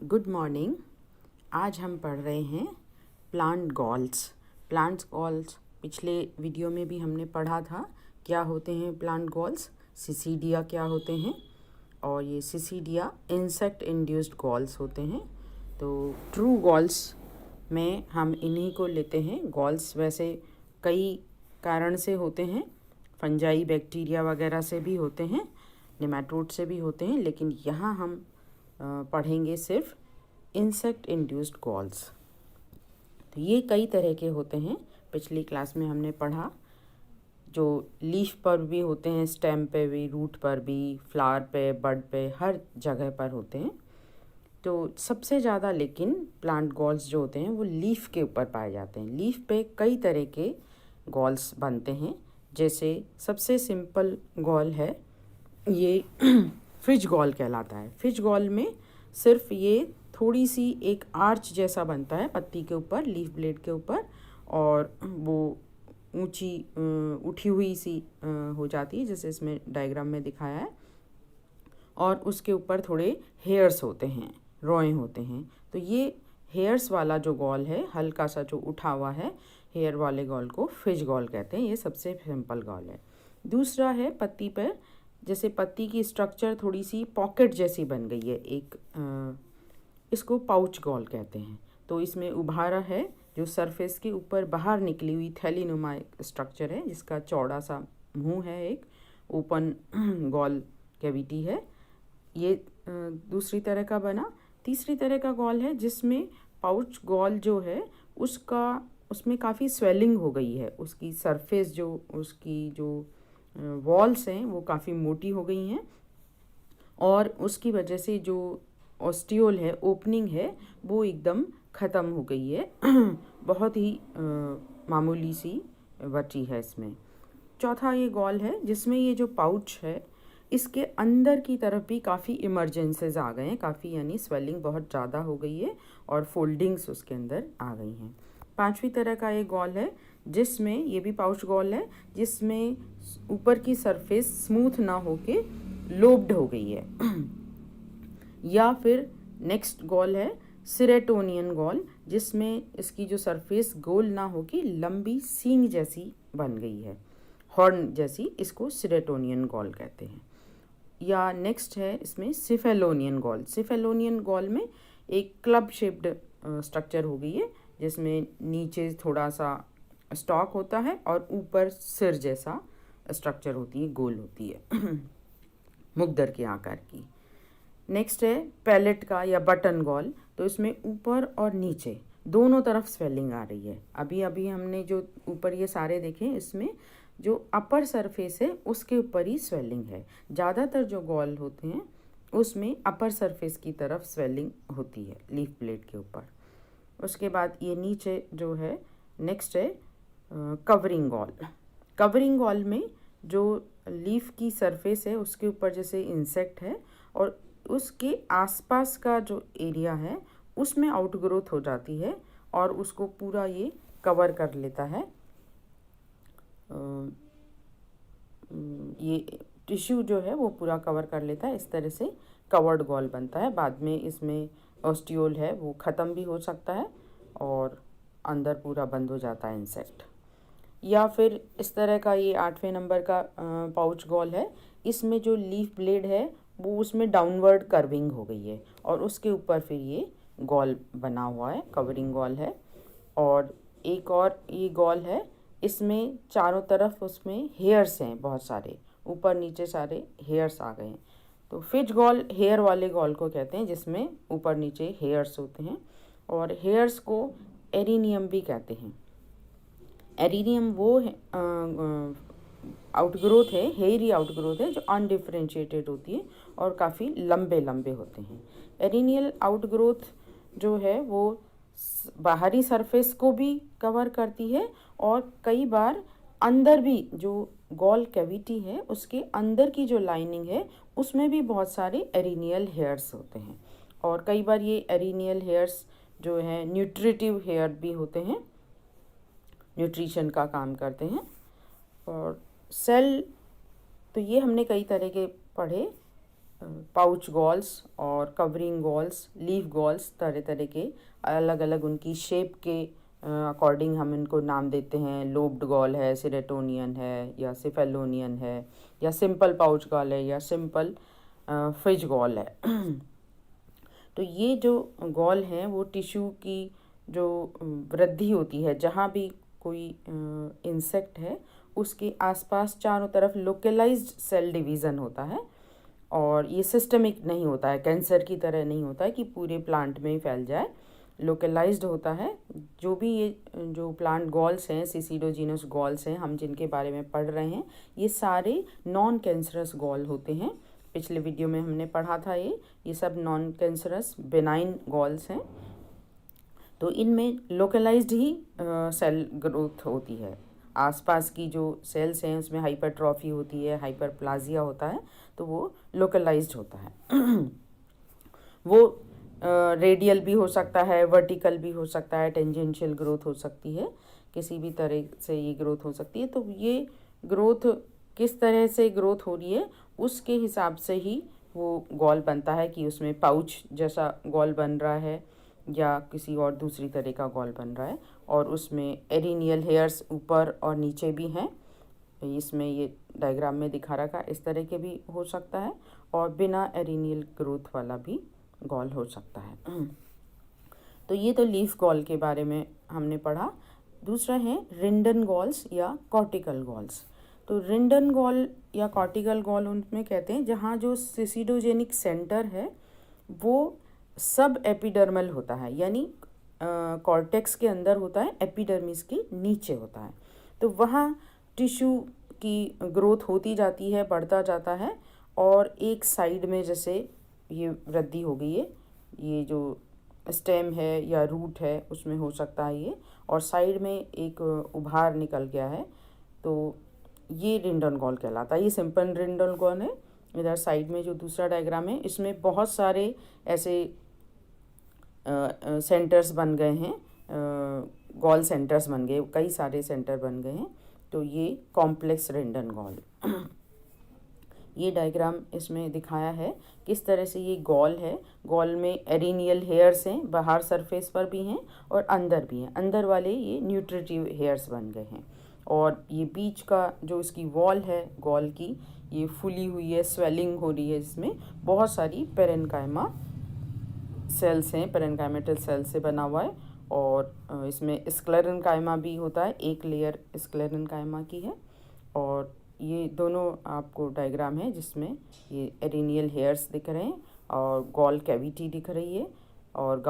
Good morning. आज हम पढ़ रहे हैं प्लांट गॉल्स। प्लांट गॉल्स पिछले वीडियो में भी हमने पढ़ा था। क्या होते हैं प्लांट गॉल्स, सिसीडिया क्या होते हैं, और ये सिसीडिया इंसेक्ट इंड्यूस्ड गॉल्स होते हैं। तो ट्रू गॉल्स में हम इन्हीं को लेते हैं। गॉल्स वैसे कई कारण से होते हैं, फंजाई बैक्टीरिया वगैरह से भी होते हैं, नेमाटोड से भी होते हैं, लेकिन यहाँ हम पढ़ेंगे सिर्फ इंसेक्ट इंड्यूस्ड गॉल्स। तो ये कई तरह के होते हैं। पिछली क्लास में हमने पढ़ा जो लीफ पर भी होते हैं, स्टेम पे भी, रूट पर भी, फ्लावर पे, बड पे, हर जगह पर होते हैं। तो सबसे ज़्यादा लेकिन प्लांट गॉल्स जो होते हैं वो लीफ के ऊपर पाए जाते हैं। लीफ पे कई तरह के गॉल्स बनते हैं। जैसे सबसे सिंपल गॉल है ये फ्रिज गॉल कहलाता है। फ्रिज गॉल में सिर्फ ये थोड़ी सी एक आर्च जैसा बनता है पत्ती के ऊपर, लीफ ब्लेड के ऊपर, और वो ऊंची उठी हुई सी हो जाती है, जैसे इसमें डायग्राम में दिखाया है। और उसके ऊपर थोड़े हेयर्स होते हैं, रोए होते हैं। तो ये हेयर्स वाला जो गॉल है, हल्का सा जो उठा हुआ है, हेयर वाले गॉल को फिश गॉल कहते हैं। ये सबसे सिंपल गॉल है। दूसरा है पत्ती पर, जैसे पत्ती की स्ट्रक्चर थोड़ी सी पॉकेट जैसी बन गई है एक, इसको पाउच गॉल कहते हैं। तो इसमें उभारा है जो सरफेस के ऊपर बाहर निकली हुई थैलीनुमा स्ट्रक्चर है, जिसका चौड़ा सा मुंह है, एक ओपन गॉल कैविटी है। ये दूसरी तरह का बना। तीसरी तरह का गॉल है जिसमें पाउच गॉल जो है उसमें काफ़ी स्वेलिंग हो गई है। उसकी सरफेस जो उसकी जो वॉल्स हैं वो काफ़ी मोटी हो गई हैं, और उसकी वजह से जो ऑस्टियोल है, ओपनिंग है, वो एकदम ख़त्म हो गई है। बहुत ही मामूली सी बची है इसमें। चौथा ये गॉल है जिसमें ये जो पाउच है इसके अंदर की तरफ भी काफ़ी इमरजेंसेस आ गए हैं, काफ़ी, यानी स्वेलिंग बहुत ज़्यादा हो गई है और फोल्डिंग्स उसके अंदर आ गई हैं। पांचवी तरह का ये गॉल है जिसमें, ये भी पाउच गॉल है, जिसमें ऊपर की सरफेस स्मूथ ना होके लोब्ड हो गई है। या फिर नेक्स्ट गॉल है सिरेटोनियन गॉल, जिसमें इसकी जो सरफेस गोल ना होके लंबी सींग जैसी बन गई है, हॉर्न जैसी। इसको सिरेटोनियन गॉल कहते हैं। या नेक्स्ट है इसमें सिफेलोनियन गॉल। सिफेलोनियन गॉल में एक क्लब शेप्ड स्ट्रक्चर हो गई है, जिसमें नीचे थोड़ा सा स्टॉक होता है और ऊपर सिर जैसा स्ट्रक्चर होती है, गोल होती है, मुग्दर के आकार की। नेक्स्ट है पैलेट का या बटन गॉल। तो इसमें ऊपर और नीचे दोनों तरफ स्वेलिंग आ रही है। अभी अभी हमने जो ऊपर ये सारे देखे, इसमें जो अपर सरफेस है उसके ऊपर ही स्वेलिंग है। ज़्यादातर जो गॉल होते हैं उसमें अपर सरफेस की तरफ स्वेलिंग होती है, लीफ ब्लेड के ऊपर। उसके बाद ये नीचे जो है, नेक्स्ट है कवरिंग गॉल। कवरिंग गॉल में जो लीफ की सरफेस है उसके ऊपर जैसे इंसेक्ट है, और उसके आसपास का जो एरिया है उसमें आउटग्रोथ हो जाती है और उसको पूरा ये कवर कर लेता है। ये टिश्यू जो है वो पूरा कवर कर लेता है। इस तरह से कवर्ड गॉल बनता है। बाद में इसमें ऑस्टियोल है वो ख़त्म भी हो सकता है और अंदर पूरा बंद हो जाता है इंसेक्ट। या फिर इस तरह का ये 8वें नंबर का पाउच गॉल है। इसमें जो लीफ ब्लेड है वो उसमें डाउनवर्ड कर्विंग हो गई है और उसके ऊपर फिर ये गॉल बना हुआ है, कवरिंग गॉल है। और एक और ये गॉल है, इसमें चारों तरफ उसमें हेयर्स हैं बहुत सारे, ऊपर नीचे सारे हेयर्स आ गए हैं। तो फिश गॉल हेयर वाले गॉल को कहते हैं, जिसमें ऊपर नीचे हेयर्स होते हैं, और हेयर्स को एरिनियम भी कहते हैं। एरिनियम वो आउटग्रोथ है, हेयरी आउटग्रोथ है, जो अनडिफरेंशिएटेड होती है और काफ़ी लंबे लंबे होते हैं। एरिनियल आउटग्रोथ जो है वो बाहरी सरफेस को भी कवर करती है, और कई बार अंदर भी जो गॉल कैविटी है उसके अंदर की जो लाइनिंग है उसमें भी बहुत सारे एरिनियल हेयर्स होते हैं। और कई बार ये एरिनियल हेयर्स जो है न्यूट्रिटिव हेयर भी होते हैं, न्यूट्रिशन का काम करते हैं। और सेल, तो ये हमने कई तरह के पढ़े। पाउच गॉल्स और कवरिंग गॉल्स, लीफ गॉल्स, तरह तरह के अलग अलग उनकी शेप के अकॉर्डिंग हम इनको नाम देते हैं। लोब्ड गॉल है, सेरेटोनियन है या सिफेलोनियन है, या सिंपल पाउच गॉल है, या सिंपल फिश गॉल है। तो ये जो गॉल हैं वो टिश्यू की जो वृद्धि होती है, जहाँ भी कोई इंसेक्ट है उसके आसपास चारों तरफ लोकलाइज्ड सेल डिवीज़न होता है, और ये सिस्टमिक नहीं होता है, कैंसर की तरह नहीं होता है कि पूरे प्लांट में ही फैल जाए। लोकलाइज्ड होता है। जो भी ये जो प्लांट गॉल्स हैं, सिसिडोजिनस गॉल्स हैं हम जिनके बारे में पढ़ रहे हैं, ये सारे नॉन कैंसरस गॉल होते हैं। पिछले वीडियो में हमने पढ़ा था ये सब नॉन कैंसरस बेनाइन गॉल्स हैं। तो इनमें लोकलाइज्ड ही सेल ग्रोथ होती है। आसपास की जो सेल्स हैं उसमें हाइपरट्रॉफी होती है, हाइपरप्लाजिया होता है, तो वो लोकलाइज्ड होता है। वो रेडियल भी हो सकता है, वर्टिकल भी हो सकता है, टेंजेंशियल ग्रोथ हो सकती है, किसी भी तरह से ये ग्रोथ हो सकती है। तो ये ग्रोथ किस तरह से ग्रोथ हो रही है उसके हिसाब से ही वो गॉल बनता है, कि उसमें पाउच जैसा गॉल बन रहा है या किसी और दूसरी तरह का गॉल बन रहा है। और उसमें एरिनियल हेयर्स ऊपर और नीचे भी हैं, इसमें ये डायग्राम में दिखा रखा, इस तरह के भी हो सकता है, और बिना एरिनियल ग्रोथ वाला भी गॉल हो सकता है। तो ये तो लीफ गॉल के बारे में हमने पढ़ा। दूसरा है रिंडन गॉल्स या कॉर्टिकल गॉल्स। तो रिंडन गॉल या कॉर्टिकल गॉल उनमें कहते हैं जहाँ जो सिसिडोजेनिक सेंटर है वो सब एपिडर्मल होता है, यानी कॉर्टेक्स के अंदर होता है, एपिडर्मिस के नीचे होता है। तो वहाँ टिश्यू की ग्रोथ होती जाती है, बढ़ता जाता है, और एक साइड में जैसे ये वृद्धि हो गई है, ये जो स्टेम है या रूट है उसमें हो सकता है ये, और साइड में एक उभार निकल गया है, तो ये रिंडन गॉल कहलाता है। ये सिंपल रिंडन गॉल है। इधर साइड में जो दूसरा डायग्राम है इसमें बहुत सारे ऐसे सेंटर्स बन गए हैं, गॉल सेंटर्स बन गए, कई सारे सेंटर बन गए हैं। तो ये कॉम्प्लेक्स रिंडन गॉल। ये डायग्राम इसमें दिखाया है किस तरह से ये गॉल है। गॉल में एरिनियल हेयर्स हैं, बाहर सरफेस पर भी हैं और अंदर भी हैं। अंदर वाले ये न्यूट्रिटिव हेयर्स बन गए हैं, और ये बीच का जो इसकी वॉल है गॉल की, ये फुली हुई है, स्वेलिंग हो रही है, इसमें बहुत सारी पेरेन्काइमा सेल्स हैं, पेरेन्काइमेटल सेल से बना हुआ है। और इसमें स्क्लेरेन्काइमा भी होता है, एक लेयर स्क्लेरेन्काइमा की है। और ये दोनों आपको डायग्राम है जिसमें ये एरिनियल हेयर्स दिख रहे हैं और गॉल कैविटी दिख रही है, और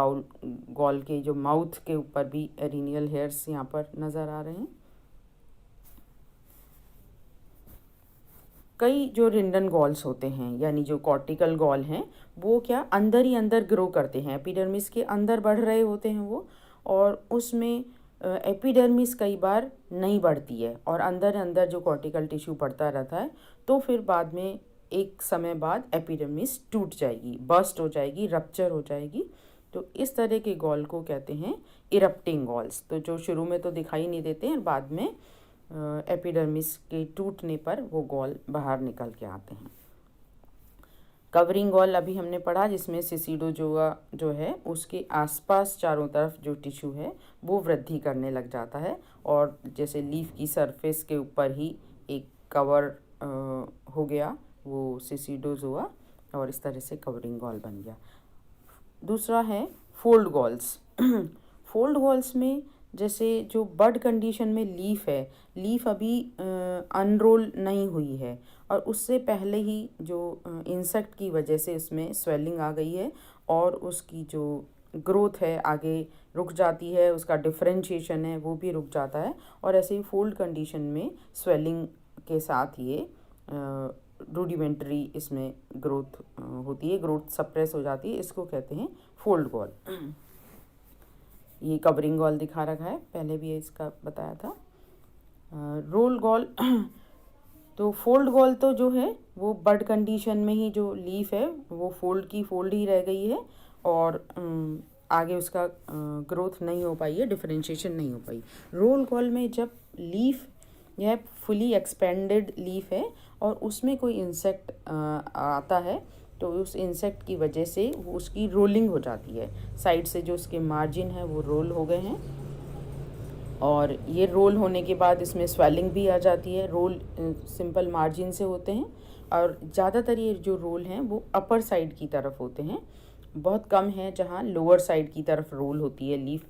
गॉल के जो माउथ के ऊपर भी एरिनियल हेयर्स यहाँ पर नज़र आ रहे हैं। कई जो रिंडन गॉल्स होते हैं यानी जो कॉर्टिकल गॉल हैं वो क्या अंदर ही अंदर ग्रो करते हैं, एपिडर्मिस के अंदर बढ़ रहे होते हैं वो, और उसमें एपिडर्मिस कई बार नहीं बढ़ती है और अंदर अंदर जो कॉर्टिकल टिश्यू बढ़ता रहता है। तो फिर बाद में एक समय बाद एपिडर्मिस टूट जाएगी, बर्स्ट हो जाएगी, रप्चर हो जाएगी। तो इस तरह के गॉल को कहते हैं इरप्टिंग गॉल्स। तो जो शुरू में तो दिखाई नहीं देते हैं, बाद में एपिडर्मिस के टूटने पर वो गॉल बाहर निकल के आते हैं। कवरिंग गॉल अभी हमने पढ़ा, जिसमें सिसिडोजोआ जो है उसके आसपास चारों तरफ जो टिश्यू है वो वृद्धि करने लग जाता है, और जैसे लीफ की सरफेस के ऊपर ही एक कवर हो गया वो सिसिडोजोआ, और इस तरह से कवरिंग गॉल बन गया। दूसरा है फोल्ड गॉल्स। फोल्ड गॉल्स में जैसे जो बड कंडीशन में लीफ है, लीफ अभी अनरोल नहीं हुई है और उससे पहले ही जो इंसेक्ट की वजह से इसमें स्वेलिंग आ गई है और उसकी जो ग्रोथ है आगे रुक जाती है, उसका डिफरेंशिएशन है वो भी रुक जाता है, और ऐसे ही फोल्ड कंडीशन में स्वेलिंग के साथ ये रूडिमेंट्री इसमें ग्रोथ होती है, ग्रोथ सप्रेस हो जाती है, इसको कहते हैं फोल्ड गॉल। ये कवरिंग गॉल दिखा रखा है, पहले भी इसका बताया था। Roll gall. तो फोल्ड गॉल तो जो है वो बड कंडीशन में ही जो लीफ है वो फोल्ड की फोल्ड ही रह गई है, और आगे उसका ग्रोथ नहीं हो पाई है, डिफरेंशिएशन नहीं हो पाई। रोल गॉल में जब लीफ यह फुली एक्सपेंडेड लीफ है और उसमें कोई इंसेक्ट आता है तो उस इंसेक्ट की वजह से वो उसकी रोलिंग हो जाती है, साइड से जो उसके मार्जिन है वो रोल हो गए हैं, और ये रोल होने के बाद इसमें स्वेलिंग भी आ जाती है। रोल सिंपल मार्जिन से होते हैं, और ज़्यादातर ये जो रोल हैं वो अपर साइड की तरफ होते हैं, बहुत कम है जहाँ लोअर साइड की तरफ रोल होती है लीफ।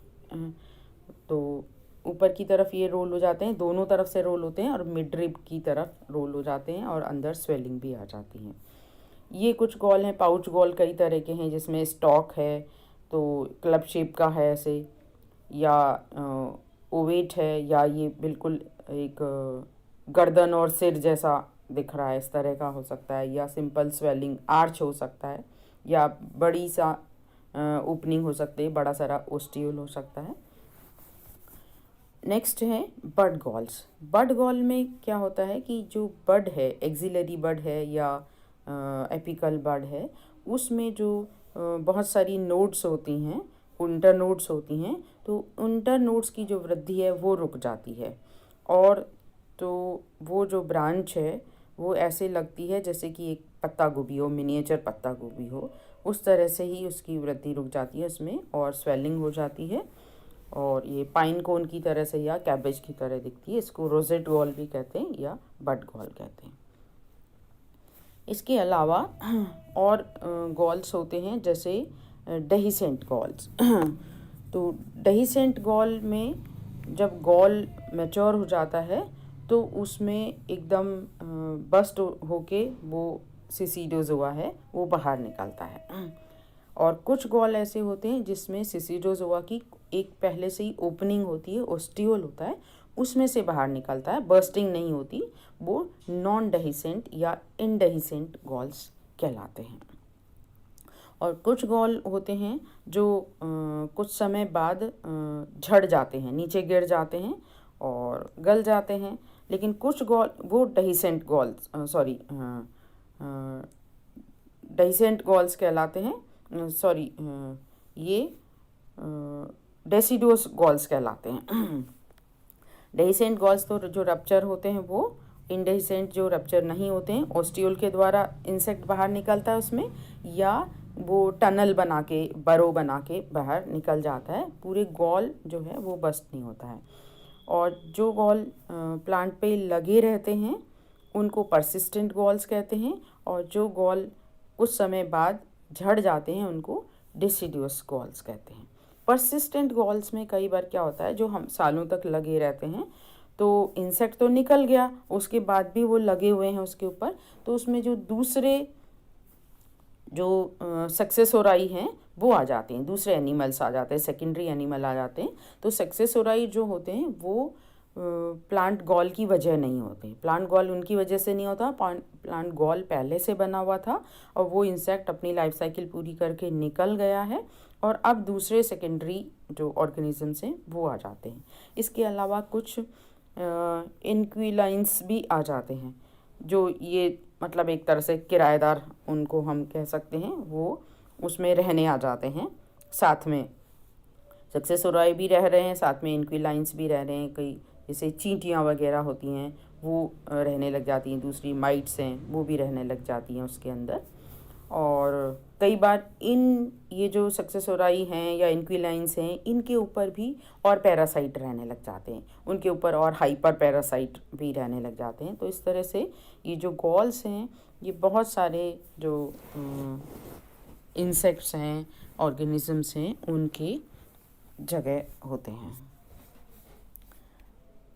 तो ऊपर की तरफ ये रोल हो जाते हैं, दोनों तरफ से रोल होते हैं, और मिड रिब की तरफ रोल हो जाते हैं, और अंदर स्वेलिंग भी आ जाती है। ये कुछ गॉल हैं। पाउच गॉल कई तरह के हैं, जिसमें स्टॉक है तो क्लब शेप का है ऐसे, या ओवेट है, या ये बिल्कुल एक गर्दन और सिर जैसा दिख रहा है, इस तरह का हो सकता है, या सिंपल स्वेलिंग आर्च हो सकता है, या बड़ी सा ओपनिंग हो सकती है, बड़ा सारा ओस्टियोल हो सकता है। नेक्स्ट है बड गॉल्स। बड गॉल में क्या होता है कि जो बड है, एक्सिलरी बड है या एपिकल बड है, उसमें जो बहुत सारी नोड्स होती हैं, इंटर नोड्स होती हैं, तो इंटर नोड्स की जो वृद्धि है वो रुक जाती है, और तो वो जो ब्रांच है वो ऐसे लगती है जैसे कि एक पत्ता गोभी हो, मिनिएचर पत्ता गोभी हो, उस तरह से ही उसकी वृद्धि रुक जाती है उसमें, और स्वेलिंग हो जाती है, और ये पाइन कोन की तरह से या कैबेज की तरह दिखती है। इसको रोजेट गॉल भी कहते हैं या बड गॉल कहते हैं। इसके अलावा और गॉल्स होते हैं, जैसे डेहिसेंट गॉल्स। तो डेहिसेंट गॉल में जब गॉल मैच्योर हो जाता है तो उसमें एकदम बस्ट होके वो सिसिडोजोआ है वो बाहर निकलता है। और कुछ गॉल ऐसे होते हैं जिसमें सिसिडोजोआ की एक पहले से ही ओपनिंग होती है, ओस्टियोल होता है, उसमें से बाहर निकलता है, बर्स्टिंग नहीं होती, वो नॉन डेहिसेंट या इनडेहिसेंट गॉल्स कहलाते हैं। और कुछ गॉल होते हैं जो कुछ समय बाद झड़ जाते हैं, नीचे गिर जाते हैं और गल जाते हैं, लेकिन कुछ गॉल वो डेहिसेंट गॉल्स डेहिसेंट गॉल्स कहलाते हैं, ये डेसिडुअस गॉल्स कहलाते हैं। डेहिसेंट गॉल्स तो जो रप्चर होते हैं वो, इनडेहिसेंट जो रप्चर नहीं होते हैं, ओस्टियोल के द्वारा इंसेक्ट बाहर निकलता है उसमें, या वो टनल बना के, बरो बना के बाहर निकल जाता है, पूरे गॉल जो है वो बस्ट नहीं होता है। और जो गॉल प्लांट पे लगे रहते हैं उनको परसिस्टेंट गॉल्स कहते हैं, और जो गॉल कुछ समय बाद झड़ जाते हैं उनको डिसिडुअस गॉल्स कहते हैं। परसिस्टेंट गॉल्स में कई बार क्या होता है, जो हम सालों तक लगे रहते हैं, तो इंसेक्ट तो निकल गया, उसके बाद भी वो लगे हुए हैं उसके ऊपर, तो उसमें जो दूसरे जो सक्सेसोराई हैं वो आ जाते हैं, दूसरे एनिमल्स आ जाते हैं, सेकेंडरी एनिमल आ जाते हैं। तो सक्सेसोराई जो होते हैं वो प्लांट गॉल की वजह नहीं होते, प्लांट गॉल उनकी वजह से नहीं होता, प्लांट गॉल पहले से बना हुआ था और वो इंसेक्ट अपनी लाइफ साइकिल पूरी करके निकल गया है, और अब दूसरे सेकेंडरी जो ऑर्गेनिजम्स हैं वो आ जाते हैं। इसके अलावा कुछ इनक्विलाइंस भी आ जाते हैं, जो ये मतलब एक तरह से किराएदार उनको हम कह सकते हैं, वो उसमें रहने आ जाते हैं, साथ में सक्सेसोराई भी रह रहे हैं, साथ में इनक्विलाइंस भी रह रहे हैं, कई जैसे चींटियाँ वगैरह होती हैं वो रहने लग जाती हैं, दूसरी माइट्स हैं वो भी रहने लग जाती हैं उसके अंदर। और कई बार ये जो सक्सेसोराई हैं या इनक्विलाइंस हैं, इनके ऊपर भी और पैरासाइट रहने लग जाते हैं, उनके ऊपर और हाइपर पैरासाइट भी रहने लग जाते हैं। तो इस तरह से ये जो गॉल्स हैं ये बहुत सारे जो इंसेक्ट्स हैं, ऑर्गेनिजम्स हैं, उनकी जगह होते हैं।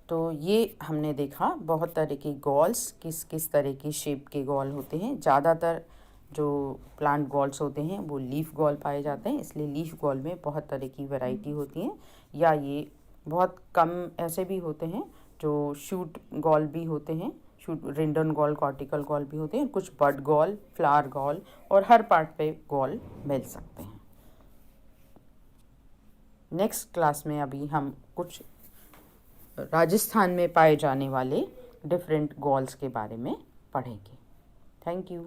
तो ये हमने देखा बहुत तरह के गॉल्स, किस किस तरह की शेप के गॉल होते हैं। ज़्यादातर जो प्लांट गॉल्स होते हैं वो लीफ गॉल पाए जाते हैं, इसलिए लीफ गॉल में बहुत तरह की वैरायटी होती हैं, या ये बहुत कम ऐसे भी होते हैं जो शूट गॉल भी होते हैं, शूट रिंडन गॉल, कॉर्टिकल गॉल भी होते हैं, कुछ बड गॉल, फ्लावर गॉल, और हर पार्ट पे गॉल मिल सकते हैं। नेक्स्ट क्लास में अभी हम कुछ राजस्थान में पाए जाने वाले डिफरेंट गॉल्स के बारे में पढ़ेंगे। Thank you.